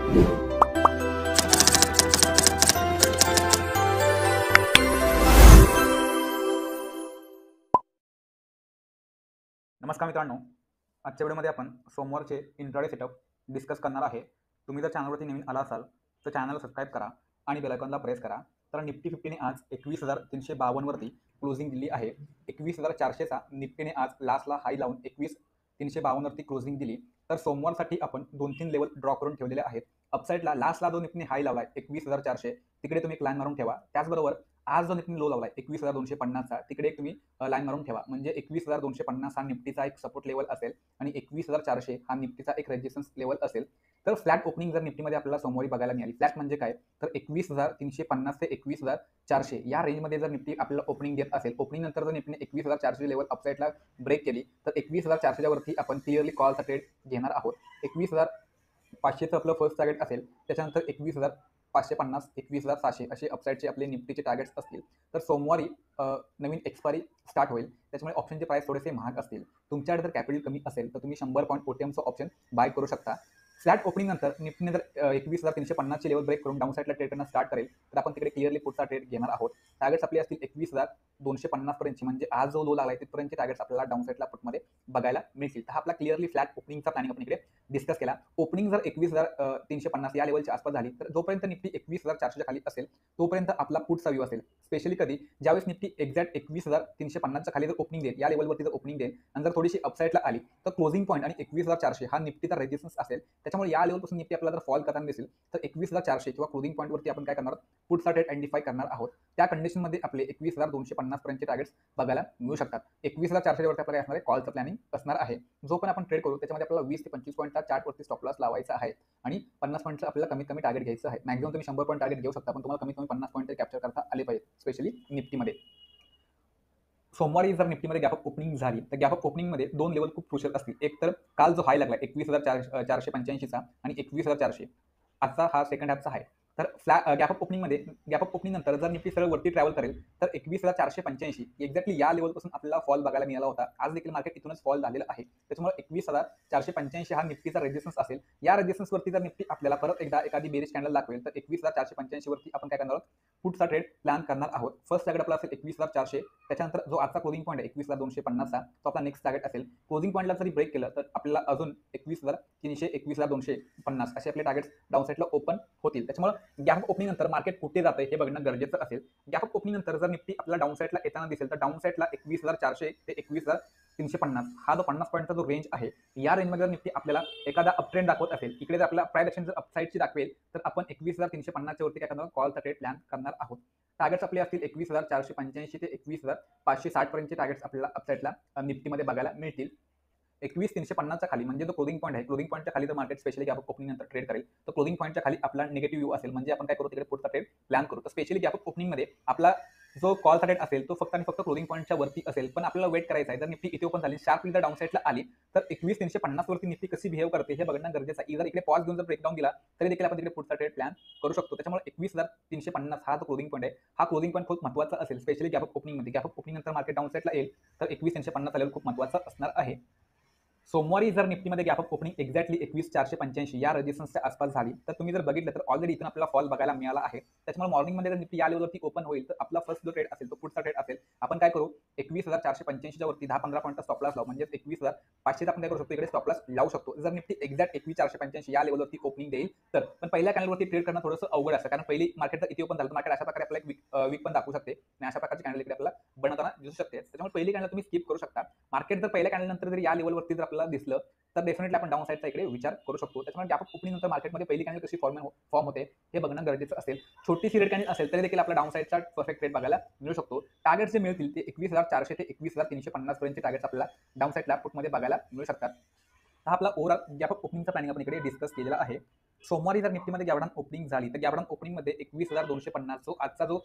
नमस्कार मित्रांनो, आजच्या व्हिडिओमध्ये आपण सोमवारचे इंट्राडे सेटअप डिस्कस करणार आहे। तुम्ही जर चॅनलवरती नवीन आला असाल तर चॅनल सबस्क्राईब करा आणि बेल आयकॉनला प्रेस करा। तर निफ्टी 50 ने आज 21,352 वरती क्लोजिंग दिली आहे। 21,400चा निफ्टीने आज लास्टला हाय लावून 21,352 वरती क्लोजिंग दिली। तर सोमवारसाठी आपण 2-3 लेवल ड्रॉ करून ठेवलेले आहेत। अपसाइडला लास्टला जो निफ्टीने हाय लावलाय 21,400 तिकडे तुम्ही एक लाईन मारून ठेवा। त्याचबरोबर आज जो निफ्टीने लो लावलाय 21,250चा तिकडे तुम्ही लाईन मारून ठेवा। म्हणजे 21,250 हा निफ्टीचा एक सपोर्ट लेवल असेल आणि 21,400 हा निफ्टीचा एक रेजिस्टन्स लेवल असेल। तर फ्लॅट ओपनिंग जर निफ्टीमध्ये आपल्याला सोमवारी बघायला मिळाली, फ्लॅट म्हणजे काय तर 21,350 ते 21,400 या रेंजमध्ये जर निफ्टी आपल्याला ओपनिंग देत असेल, ओपनिंग नंतर जर निफ्टीने 21,400 लेवल अपसाइडला ब्रेक केली तर 21,400च्या वरती आपण क्लिअरली कॉलचा ट्रेड घेणार आहोत। 21,500चं आपलं फर्स्ट टार्गेट असेल, त्याच्यानंतर 21,550 21,700 असे अपसाइडचे आपले निफ्टीचे टार्गेट्स असतील। तर सोमवारी नवीन एक्सपायरी स्टार्ट होईल, त्याच्यामुळे ऑप्शनचे प्राइस थोडेसे महाग असतील। तुमच्याकडे जर कॅपिटल कमी असेल तर तुम्ही 100 पॉईंट ओटीएमचं ऑप्शन बाय करू शकता। फ्लॅट ओपनिंग नंतर निफ्टीने जर 21,350 ची लेवल ब्रेक करून डाऊन साईडला ट्रेड करणं स्टार्ट करेल तर आपण तिकडे क्लिअरली पुढचा ट्रेड घेणार आहोत। टार्गेट्स आपले असतील 21,250 पर्यंतची, म्हणजे आज जो लो लागलाय तिथपर्यंतचे टार्गेट्स आपल्याला डाऊन साईडला पुटमध्ये बघायला मिळतील। तर हा आपला क्लिअरली फ्लॅट ओपनिंगचा प्लॅनिंग आपण इकडे डिस्कस केला। ओपनिंग जर 21,350 या लेवलच्या आसपास झाली तर जोपर्यंत निफ्टी 21,400च्या खाली असेल तोपर्यंत आपला पुटचा व्ह्यू असेल। स्पेशली कधी ज्यावेळेस निफ्टी एक्झॅक्ट 21,350च्या खाली जर ओपनिंग देईल, या लेवलवरती जर ओपनिंग देईल आणि जर थोडीशी अपसाइडला आली तर क्लोजिंग पॉईंट आणि 21,400 हा निफ्टीचा रेजिस्टन्स असेल। त्याच्यामुळे या लेवलपासून निफ्टी आपल्याला जर फॉल करताना दिसेल तर 21,400 किंवा क्लोजिंग पॉईंटवरती आपण काय करणार आहोत, पुटचा ट्रेड आयडेंटिफाय करणार आहोत। त्या कंडिशनमध्ये आपले 21,250 पर्यंतचे टार्गेट्स बघायला मिळू शकतात। 21,400 वरती आपल्याला असणारे कॉलचं प्लॅनिंग असणार आहे। जो पण आपण ट्रेड करू त्याच्यामध्ये आपल्याला 20 ते 25 पॉईंटचा चार्टवरती स्टॉप लॉस लावायचा आहे आणि 50 पॉईंटचं आपल्याला कमीत कमी टार्गेट घ्यायचं आहे। मॅक्झिमम तुम्ही 100 पॉईंट टार्गेट घेऊ शकता, पण तुम्हाला कमीत कमी 50 पॉईंट कॅप्चर करता आले पाहिजे, स्पेशली निफ्टीमध्ये। सोमवारी जर निफ्टीमध्ये गॅप अप ओपनिंग झाली तर गॅप अप ओपनिंगमध्ये 2 लेवल खूप क्रुशियल असतील। एक तर काल जो हाय लागला 21,485चा आणि 21,400 आजचा हा सेकंड हाफचा हाय। तर गॅप अप ओपनिंग नंतर जर निफ्टी सरळ वरती ट्रॅव्हल करेल तर 21,485 एक्झॅक्टली या लेवलपासून आपल्याला फॉल बघायला मिळाला होता। आज देखील मार्केट इथूनच फॉल झालेलं आहे, त्याच्यामुळे 21,485 हा निफ्टीचा रेजिस्टन्स असेल। या रेजिस्टन्सवरती जर निफ्टी आपल्याला परत एकदा एखादी बेरिश कॅन्डल दाखवेल तर 21,485 वरती आपण काय करणार आहोत, पुटचा ट्रेड प्लॅन करणार आहोत। फर्स्ट टार्गेट आपला असेल 21,400, त्याच्यानंतर जो आजचा क्लोजिंग पॉईंट आहे 21,250चा तो आपला नेक्स्ट टार्गेट असेल। क्लोजिंग पॉईंटला जरी ब्रेक केलं तर आपल्याला अजून 21,300 21,250 असे आपले टार्गेट्स डाऊन साईडला ओपन होतील। त्याच्यामुळे गॅप ओपनिंग नंतर मार्केट कुठे जाते हे बघणं गरजेचं असेल। गॅप ओपनिंग नंतर जर निफ्टी आपल्याला डाऊन साईडला येताना दिसेल तर डाऊन साईडला 21,400 ते 21,350 हा जो 50 पॉईंटचा जो रेंज आहे, या रेंजमध्ये जर निफ्टी आपल्याला एखादा अपट्रेंड दाखवत असेल, इकडे जर आपल्याला प्राइस ऍक्शन जर अपसाइडची दाखवेल तर आपण 21,350 वरती काय करणार, कॉलचा ट्रेड प्लॅन करणार आहोत। टार्गेट्स आपले असतील 21,485 ते 21,560 पर्यंतचे टार्गेट्स आपल्याला अपसाइडला निफ्टीमध्ये बघायला मिळतील। 21,350च्या खाली म्हणजे जो क्लोजिंग पॉईंट आहे, क्लोजिंग पॉईंटच्या खाली जर मार्केट स्पेशली गॅप ओपनिंग नंतर ट्रेड करेल तर क्लोजिंग पॉईंटच्या खाली आपला निगेटिव्ह व्ह्यू असेल, म्हणजे आपण काय करू, तिकडे पुढचा ट्रेड प्लॅन करू। तर स्पेशली गॅप ओपनिंगमध्ये आपला जो कॉलचा ट्रेड असेल तो फक्त आणि फक्त क्लोजिंग पॉईंटच्या वरती असेल, पण आपल्याला वेट करायचा आहे। जर निफ्टी इथे ओपन झाली, शार्पली जर डाऊन साईडला आली तर 21,350 वरती निफ्टी कशी बिहेव करते हे बघणं गरजेचं आहे। जर इकडे पॉज घेऊन जर ब्रेकडाऊन दिला तरी देखील आपण तिकडे पुढचा ट्रेड प्लॅन करू शकतो। त्याच्यामुळे 21,350 हा जो क्लोजिंग पॉईंट आहे, हा क्लोजिंग पॉईंट खूप महत्त्वाचा असेल, स्पेशली गॅप ओपनिंगमध्ये। गॅप ओपनिंग नंतर मार्केट डाऊन साईडला येईल तर 21,350 लेवल खूप महत्त्वाचा असणार आहे। सोमवारी जर निफ्टीमध्ये गॅप अप ओपनिंग एक्झॅक्टली 21,485 या रेजिस्टन्सच्या आसपास झाली तर तुम्ही जर बघितलं तर ऑलरेडी इथून आपल्याला फॉल बघायला मिळाला आहे। त्याच्यामुळे मॉर्निंगमध्ये जर निफ्टी या लेवलवरती ओपन होईल तर आपला फर्स्ट जो ट्रेड असेल तो पुढचा ट्रेड असेल। आपण काय करू, 21,485च्या वरती 10-15 पॉईंटचा स्टॉप लॉस लावू, म्हणजे 21,500 आपण काय करू शकतो, इकडे स्टॉप लॉस लावू शकतो। जर निफ्टी एक्झॅक्ट 21,485 या लेवलवरती ओपनिंग देईल तर। पण पहिल्या कॅन्डलवरती ट्रेड करणं थोडंसं अवघड असतं, कारण पहिली मार्केट जर इथे ओपन झालं तर मार्केट अशा प्रकारे आपल्याला एक वीक पण दाखवू शकते आणि अशा प्रकारची कॅन्डल इकडे आपल्याला बनवताना दिसू शकते। त्याच्यामुळे पहिली कॅन्डल तुम्ही स्किप करू शकता। मार्केट जर पहिल्या कॅन्डल नंतर जर या लेवलवरती जर आपल्याला दिसलं तर डेफिनेटली आपण डाऊन साईडचा इकडे विचार करू शकतो। त्याच्यामुळे गॅप ओपनिंग नंतर मार्केटमध्ये पहिली कॅन्डल कशी फॉर्म होते हे बघणं गरजेचं असेल। छोटीशी रेड कॅन्डल असेल तरी देखील आपला डाऊन साईडचा परफेक्ट रेट बघायला मिळू शकतो। टार्गेट्स जे मिळतील ते 21,400 ते 21,350 पर्यंतचे टार्गेट्स आपल्याला डाऊन साईडला पुटमध्ये बघायला मिळू शकतात। हा आपला ओव्हरऑल गॅप ओपनिंगचा प्लॅनिंग आपण इकडे डिस्कस केलेला आहे। सोमवारी जर निफ्टीमध्ये गॅप ओपनिंग झाली तर गॅप ओपनिंगमध्ये 21,250 जो आजचा जो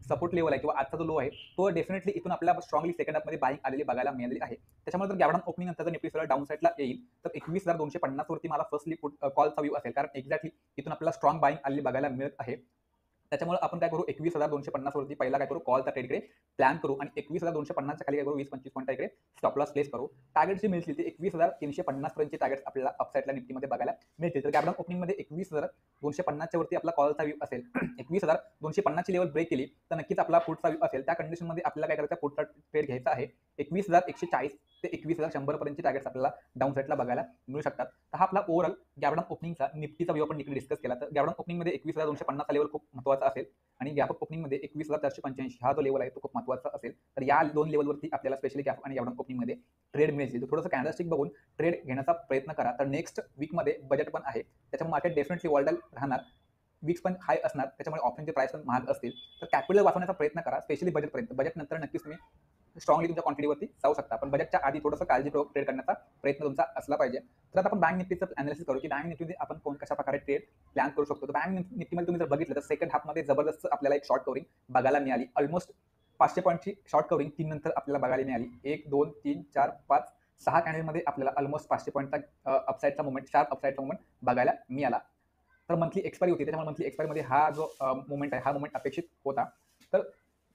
सपोर्ट लेवल आहे किंवा आजचा जो लो आहे तो डेफिनेटली इथून आपल्याला स्ट्रॉंगली सेकंड हाफमध्ये बाईंग आलेली बघायला मिळालेली आहे। त्याच्यामुळे जर गॅप ओपनिंग नंतर जर निफ्टी सरळ डाऊन साईडला येईल तर 21,250 वरती मला फर्स्टली कॉलचा व्ह्यू असेल, कारण एक्झॅक्टली इथून आपल्याला स्ट्रॉंग बाईंग आलेली बघायला मिळत आहे। त्याच्यामुळे आपण काय करू 21,250 वरती पहिला काय करू कॉलचा ट्रेडकडे प्लॅन करू आणि 21,250 च्या खाली काय करू 20-25 पॉईंट इकडे स्टॉप लॉस प्लेस करू. टार्गेट जे मिळतील ते 21,350 पर्यंतचे टार्गेट्स आपल्याला अपसाईडला निफ्टीमध्ये बघायला मिळतील. तर गॅप ओपनिंग मध्ये 21,250 च्या वरती आपला कॉलचा व्ह्यू असेल 21,250 ची लेवल ब्रेक केली तर नक्कीच आपला पुटचा व्ह्यू असेल. त्या कंडिशनमध्ये आपल्याला काय करायचं पुटचा ट्रेड घ्यायचा आहे. 21,140 ते 21,100 पर्यंतचे टार्गेट्स आपल्याला डाऊन साईडला बघायला मिळू शकतात. तर हा आपला ओव्हरऑल गॅप ओपनिंगचा निफ्टीचा व्ह्यू आपण इकडे डिस्कस केला. तर गॅप ओपनिंगमध्ये 21,250 लेवल खूप महत्त्वाचा असेल आणि गॅप ओपनिंगमध्ये 21,485 हा जो लेवल आहे तो खूप महत्त्वाचा असेल. तर या दोन लेवलवरती आपल्याला स्पेशली गॅप आणि गॅप ओपनिंगमध्ये ट्रेड मिळतील. तर थोडंसं कॅन्डलस्टिक बघून ट्रेड घेण्याचा प्रयत्न करा. तर नेक्स्ट वीकमध्ये बजेट पण आहे, त्याच्यामुळे मार्केट डेफिनेटली वॉल्टाईल राहणार. वीक्स पण हाय असणार, त्याच्यामुळे ऑप्शनचे प्राइस पण महाग असतील. तर कॅपिटल वाचवण्याचा प्रयत्न करा, स्पेशली बजेटपर्यंत. बजेट नंतर नक्कीच तुम्ही स्ट्रॉंगली तुमच्या क्वांटिटीवरती जाऊ शकता, पण बजेटच्या आधी थोडंसं काळजीपूर्वक ट्रेड करण्याचा प्रयत्न तुमचा असला पाहिजे. तर आता आपण बँक निफ्टीचं अनालिसिस करू की बँक निफ्टीमध्ये आपण कशा प्रकारे ट्रेड प्लॅन करू शकतो. तर बँक निफ्टीमध्ये तुम्ही जर बघितलं तर सेकंड हाफमध्ये जबरदस्त आपल्याला एक शॉर्ट कवरिंग बघायला मिळाली. ऑलमोस्ट 500 पॉईंटची शॉर्ट कवरिंग 3 नंतर आपल्याला बघायला मिळाली. 1, 2, 3, 4, 5, 6 कॅन्डलमध्ये आपल्याला ऑलमोस्ट 500 पॉईंटचा अपसाईडचा मुवमेंट, शार्प अपसाईडचा मुवमेंट बघायला मिळाला. तर मंथली एक्सपायरी होती, त्याच्यामुळे मंथली एक्सपायरीमध्ये हा जो मुवमेंट आहे हा मुवमेंट अपेक्षित होता. तर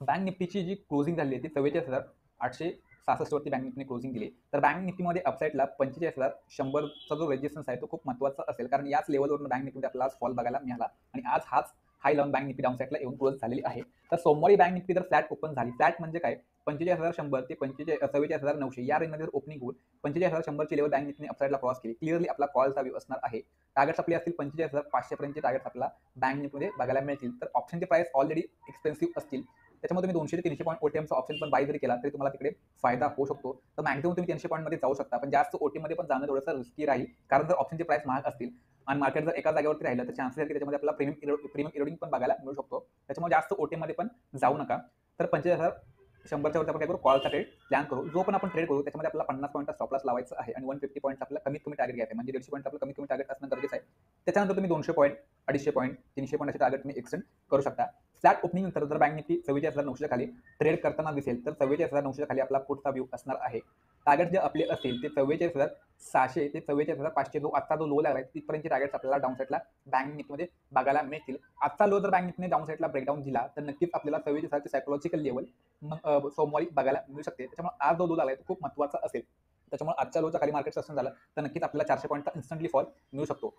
बँक निफ्टीची जी क्लोजिंग झाली आहे ती 44,866 वरती बँक निफ्टीने क्लोजिंग दिली. तर बँक निफ्टीमध्ये अपसाईडला 45,100चा जो रेजिस्टन्स आहे तो खूप महत्त्वाचा असेल, कारण याच लेवलवरून बँक निफ्टीमध्ये आपल्याला फॉल बघायला मिळाला आणि आज हाच हाय लावून बँक निफ्टी डाऊन साईडला येऊन क्लोज झालेली आहे. तर सोमवारी बँक निफ्टी जर फ्लॅट ओपन झाली, फ्लॅट म्हणजे काय 45,100 ते 44,900 या रेंजमध्ये जर ओपनिंग होऊन 45,100 ची लेवल बँक निफ्टीने अपसाईडला क्रॉस केली, क्लिअरली आपला कॉलचा व्ह्यू असणार आहे. टार्गेट्स आपले असतील 45,500 पर्यंतचे टार्गेट्स आपल्याला बँक निफ्टीमध्ये बघायला मिळतील. तर ऑप्शनचे प्राइस ऑलरेडी एक्सपेन्सिव्ह असतील, त्याच्यामुळे तुम्ही 200 ते 300 पॉईंट ओटीएमचा ऑप्शन पण बाय जरी केला तरी तुम्हाला तिकडे फायदा होऊ शकतो. तर मॅक्झिमम तुम्ही 300 पॉईंटमध्ये जाऊ शकता, पण जास्त ओटीमध्ये पण जाणं थोडंसं रिस्की राहील, कारण जर ऑप्शनचे प्राइस महाग असतील आणि मार्केट जर एका जागेवरती राहिलं तर चान्सेस आहे की त्याच्यामध्ये आपल्याला प्रीमियम इरोडिंग पण बघायला मिळू शकतो. त्याच्यामुळे जास्त ओटीमध्ये पण जाऊ नका. तर 45,100च्या वरती आपण काय करू कॉलचा ट्रेड प्लॅन करू. जो पण आपण ट्रेड करू त्याच्यामध्ये आपल्याला 50 पॉईंटचा स्टॉप लॉस लावायचा आहे आणि 150 पॉईंट आपल्याला कमीत कमी टार्गेट घ्यायचं आहे, म्हणजे 150 पॉईंट आपलं कमीत कमी टार्गेट असणं गरजेचं आहे. त्याच्यानंतर तुम्ही 200 पॉईंट, 250 पॉईंट, 300 पॉईंट असे टार्गेट तुम्ही एक्सटेंड करू शकता. फ्लॅट ओपनिंग नंतर जर बँक निफ्टी 44,900 खाली ट्रेड करताना दिसेल तर 44,900 खाली आपला पुटचा व्ह्यू असणार आहे. टार्गेट जे आपले असतील ते 44,600 ते 44,500 जो आजचा जो लो लागला तिथपर्यंत टार्गेट्स आपल्याला डाऊन साईडला बँक निफ्टीमध्ये बघायला मिळतील. आजचा लो जर बँक निफ्टीने डाऊन साईडला ब्रेकडाऊन दिला तर नक्कीच आपल्याला 44,000ची सायकोलॉजिकल लेवल सोमवारी बघायला मिळू शकते. त्याच्यामुळे आज जो लागला तो खूप महत्त्वाचा असेल. त्याच्यामुळे आजच्या लोच्या खाली मार्केट सस्टेन झालं तर नक्कीच आपल्याला 400 पॉईंटचा इन्स्टंटली फॉल मिळू शकतो.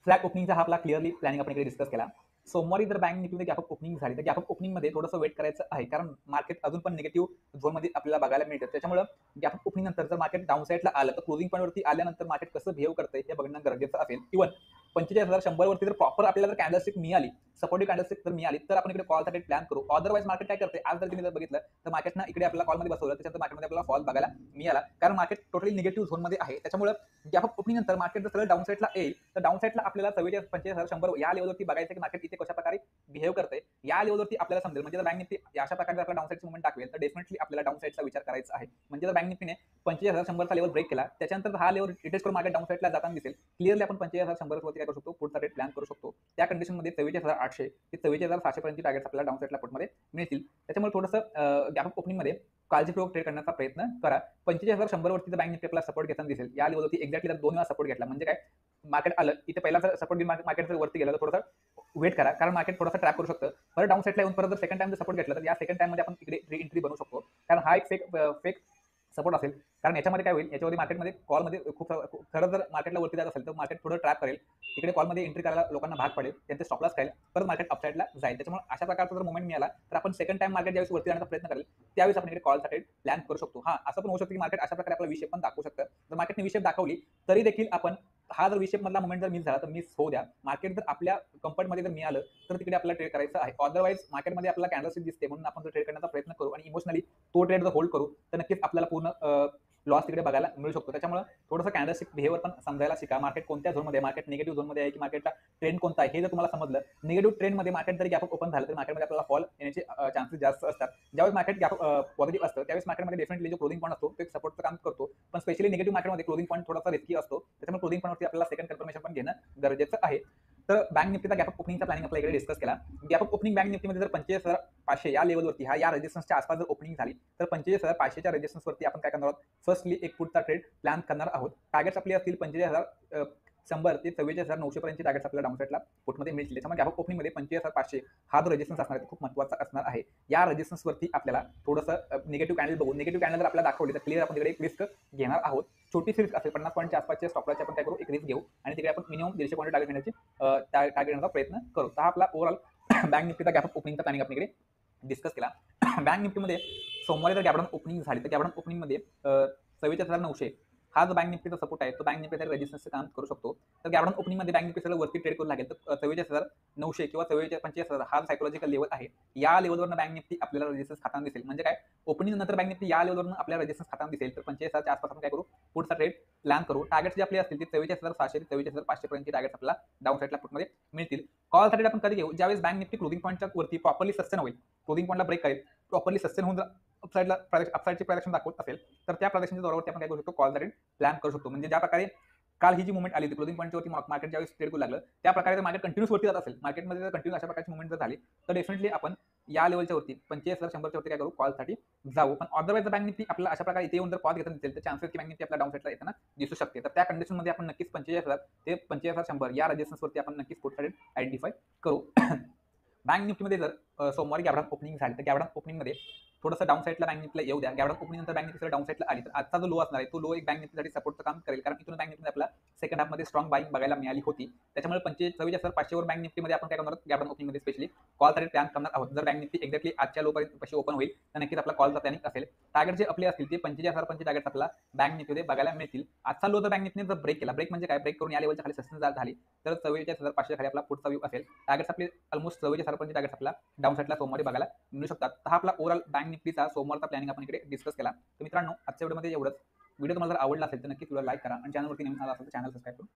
फ्लॅट ओपनिंगचा हा आपला क्लिअरली प्लॅनिंग आपण इकडे डिस्कस केला. सोमवारी जर बँक निफ्टीमध्ये गॅप ओपनिंग झाली तर गॅप ओपनिंगमध्ये थोडंसं वेट करायचं आहे, कारण मार्केट अजून पण निगेटिव्ह झोनमध्ये आपल्याला बघायला मिळतं. त्याच्यामुळे गॅप ओपनिंग नंतर जर मार्केट डाऊन साईडला आलं तर क्लोजिंग पॉईंटवरती आल्यानंतर मार्केट कसं बिहेव करतंय हे बघणं गरजेचं असेल. इव्हन 45,100 वरती जर प्रॉपर आपल्याला जर कॅन्डलस्टिक मिळाली, सपोर्टिव्ह कॅन्डलस्टिक जर मिळाली तर आपण इकडे कॉलचा ट्रेड प्लॅन करू. अदरवाईज मार्केट काय करते, आज जर तुम्ही जर बघितलं तर मार्केटनं इकडे आपल्याला कॉलमध्ये बसवलं, त्याच्यानंतर मार्केटमध्ये आपल्याला फॉल बघायला मिळाला, कारण मार्केट टोटली निगेटिव्ह झोनमध्ये आहे. त्याच्यामुळे गॅप ओपनिंग नंतर मार्केट जर सरळ डाऊन साईडला येईल तर डाऊन साईडला आपल्याला 45,100 या लेवलवरती बघायचं की मार्केट इथे कशा प्रकारे बिहेव करते. या लेवलवरती आपल्याला समजेल, म्हणजे जर बँक निफ्टी अशा प्रकारे आपला डाऊन साईडचं मुवमेंट दाखवेल तर डेफिनेटली आपल्याला डाऊन साईडचा विचार करायचा आहे. म्हणजे जर बँक निफ्टीने 45,100चा लेवल ब्रेक केला त्याच्यानंतर हा लेवल रिटेस्ट करून मार्केट डाऊन साईडला जाताना दिसेल, क्लिअरली आपण 45,100 वरती काय करू शकतो पुढचा ट्रेड प्लॅन करू शकतो. त्या कंडिशनमध्ये 44,800 ते 44,700 पर्यंत टार्गेट्स आपल्याला डाऊन साईडला पुटमध्ये मिळतील. त्याच्यामुळे थोडंसं गॅप ओपनिंगमध्ये काळजीपूर्वक ट्रेड करण्याचा प्रयत्न करा. 45,100 वरती जर बँक निफ्टी आपल्याला सपोर्ट घेताना दिसेल, या लेवलवरती एक्झॅक्टली जर 2 वेळा सपोर्ट घेतला म्हणजे काय मार्केट आलं इथे पहिला जर सपोर्ट मार्केट जर वरती गेलं तर थोडंसं वेट करा, कारण मार्केट थोडासा ट्रॅप करू शकतं. परत डाऊन साईडला येऊन परत जर सेकंड टाइम जर सपोर्ट घेतला तर या सेकंड टाइममध्ये आपण इकडे री एंट्री बनवू शकतो, कारण हा एक फेक सपोर्ट असेल. कारण याच्यामध्ये काय होईल, याच्यामध्ये मार्केटमध्ये कॉलमध्ये खूप खरं जर मार्केटला वरती जात असेल तर मार्केट थोडं ट्रॅप करेल, इकडे कॉलमध्ये एंट्री करायला लोकांना भाग पडेल, त्यांचे स्टॉप लॉस खाईल, परत मार्केट अपसाईडला जाईल. त्याच्यामुळे अशा प्रकारचा जर मोमेंट मिळाला तर आपण सेकंड टाइम मार्केट ज्यावेळेस वरती जाण्याचा प्रयत्न करेल त्यावेळेस आपण इकडे कॉलचा ट्रेड प्लॅन करू शकतो. हां, असं पण होऊ शकतं की मार्केट अशा प्रकारे आपला विशेप पण दाखवू शकतं. जर मार्केटने विशेप दाखवली तरी देखील आपण हा जर विशेप मधला मोमेंट जर मिस झाला तर मिस होऊ द्या. मार्केट जर आपल्या कम्फर्टमध्ये जर मिळालं तर तिकडे आपल्याला ट्रेड करायचं आहे. अदरवाईज मार्केटमध्ये आपल्याला कॅन्डलस्टिक दिसते म्हणून आपण ट्रेड करण्याचा प्रयत्न करू आणि इमोशनली तो ट्रेड जर होल्ड करू तर नक्कीच आपल्याला पूर्ण लॉस तिकडे बघायला मिळू शकतो. त्याच्यामुळे थोडंसं कॅन्डलस्टिक बिहेवियर पण समजायला शिका. मार्केट कोणत्या झोनमध्ये आहे, मार्केट निगेटिव्ह झोनमध्ये आहे की मार्केटचा ट्रेंड कोणता आहे हे जर तुम्हाला समजलं, निगेटिव्ह ट्रेंडमध्ये मार्केट जरी गॅप ओपन झालं तर मार्केटमध्ये आपल्याला फॉल येण्याचे चान्सेस जास्त असतात. ज्यावेळेस मार्केट गॅप पॉझिटिव्ह असतं त्यावेळेस मार्केटमध्ये डेफिनेटली जो क्लोजिंग पॉईंट असतो तो एक सपोर्टचं काम करतो, पण स्पेशली निगेटिव्ह मार्केटमध्ये क्लोजिंग पॉईंट थोडासा रिस्की असतो. त्याच्यामुळे क्लोजिंग पॉईंटवरती आपल्याला सेकंड कन्फर्मेशन पण घेणं गरजेचं आहे. तर बँक निफ्टीचा गॅप ओपनिंगचा प्लॅनिंग आपल्या इकडे डिस्कस केला. गॅप ओपनिंग बँक निफ्टीमध्ये जर 45,500 या लेवलवरती या रेजिस्टन्सच्या आसपास जर ओपनिंग झाली तर 45,500च्या रेजिस्टन्सवरती आपण काय करणार आहोत, फर्स्टली एक पुटचा ट्रेड प्लॅन करणार आहोत. टार्गेट्स आपले असतील 45,000 100 ते 44,900 पर्यंतचे टार्गेट्स आपल्याला डाऊनसाईडला पुटमध्ये मिळतील. त्याच्यामुळे गॅप ऑफ ओपनिंगमध्ये 25,500 हा जो रेजिस्टन्स असणार आहे तो खूप महत्त्वाचा असणार आहे. या रेजिस्टन्सवरती आपल्याला थोडंसं निगेटिव्ह कॅन्डल बघून निगेटिव्ह कॅन्डल जर आपल्याला दाखवली तर क्लिअर आपण तिकडे एक रिस्क घेणार आहोत. छोटीशी रिस्क असेल 50 पॉईंटच्या आसपासच्या स्टॉप लॉसची आपण काय करू, एक रिस्क घेऊ आणि तिकडे आपण मिनिमम 150 पॉईंट टार्गेट घेण्याची टार्गेट घेण्याचा प्रयत्न करू. तर हा आपला ओव्हरऑल बँक निफ्टीचा गॅप ऑफ ओपनिंगचा प्लॅनिंग आपण इकडे डिस्कस केला. बँक निफ्टीमध्ये सोमवारी जर गॅप डाऊन ओपनिंग झाली तर गॅप डाऊन ओपनिंगमध्ये 44,900 हा जो बँक निफ्टीचा सपोर्ट आहे तो बँक निफ्टीचा रेजिस्टन्सचं काम करू शकतो. तर गॅप डाऊन ओपनिंगमध्ये बँक निफ्टी वरती ट्रेड करू लागेल तर 44,900 किंवा 45,000 हा सायकोलॉजिकल लेवल आहे. या लेवलवरनं बँक निफ्टी आपल्याला रेजिस्टन्स खाताना दिसेल. म्हणजे काय, ओपनिंग नंतर बँक निफ्टी या लेवलवरनं आपल्याला रेजिस्टन्स खाताना दिसेल तर 45,000च्या आसपास आपण काय करू, पुढचा ट्रेड प्लॅन करू. टार्गेट्स जे आपले असतील ते 44,700 ते 44,500 पर्यंतचे टार्गेट्स आपल्याला डाऊन साईडला पुटमध्ये मिळतील. कॉलसाठी आपण कधी घेऊ, ज्यावेळेस बँक निफ्टी क्लोजिंग पॉईंटच्या वरती प्रॉपरली सस्टेन होईल, क्लोजिंग पॉईंटला ब्रेक करेल, प्रॉपरली सस्टेन होऊन अपसाईडची प्रायजेक्शन दाखवत असेल तर त्या प्रायजेक्शनच्या जोरावरती आपण काय करू शकतो, कॉल रेट प्लॅन करू शकतो. म्हणजे ज्या प्रकारे काल ही जी मुवमेंट आली होती क्लोजिंग पॉईंटच्या वरती मार्केट ज्यावेळेस ट्रेड करू लागलं त्या प्रकारे जर मार्केट कंटिन्यूस वरती जात असेल, मार्केटमध्ये जर कंटिन्यू अशा प्रकारची मुवमेंट जर झाली तर डेफिनेटली आपण या लेवलच्या वरती 45,100च्या वरती काय करू, कॉलसाठी जाऊ. पण अदरवाईज बँक निफ्टी आपल्याला अशा प्रकारे इथे येऊन जर कॉल घेताना दिसेल तर चान्सेस की बँक निफ्टी आपल्या डाऊन साईडला येताना दिसू शकते. तर त्या कंडिशनमध्ये आपण नक्कीच 45,000 ते 45,100 या रेजिस्टन्सवरती आपण नक्कीच पुढचा आयडेंटिफाय करू. बँक निफ्टीमध्ये जर सोमवारी गॅप डाऊन ओपनिंग झाली तर गॅप डाऊन ओपनिंगमध्ये थोडंसं डाऊन साईडला बँक निफ्टीला येऊ द्या. गॅप डाऊन ओपनिंग नंतर बँक निफ्टी डाऊन साईडला आली तर आजचा जो लो असणार आहे तो लो एक बँक निफ्टीसाठी सपोर्टचं काम करेल. कारण इथून बँक निफ्टीमध्ये आपला सेकंड हाफमध्ये स्ट्रॉंग बाईंग बघायला मिळाली होती. त्याच्यामुळे 44,500 वर बँक निफ्टीमध्ये आपण काय करणार आहोत, गॅप डाऊन ओपनिंगमध्ये स्पेशली कॉलसाठी प्लॅन करणार आहोत. जर बँक निफ्टी एक्झॅक्टली आजच्या लो पर्यंत कशी ओपन होईल तर नक्कीच आपला कॉलचा प्लॅनिंग असेल. टार्गेट जे आपले असतील ते 45,000 पर्यंत टार्गेट आपल्याला बँक निफ्टीमध्ये बघायला मिळतील. आजचा लो जर बँक निफ्टीने जर ब्रेक केला, ब्रेक म्हणजे काय, ब्रेक करून या लेवलच्या खाली सस्टेन झाली तर 44,500 खाली आपला पुढचा व्यू असेल. टार्गेट्स आपले ऑलमोस्ट 44,000 पर्यंत टार्गेट्स आपल्याला डाऊन साईडला सोमवारी बघायला मिळू शकतात. तर हा आपला ओव्हरऑल बँक निफ्टीचा सोमवारचा प्लॅनिंग आपण इकडे डिस्कस केला. तर मित्रांनो आजच्या व्हिडिओमध्ये एवढंच. व्हिडिओ तुम्हाला जर आवडला असेल तर नक्कीच व्हिडिओ लाईक करा आणि चॅनलवरती नवीन आला असेल तर चॅनल सबस्क्राईब करून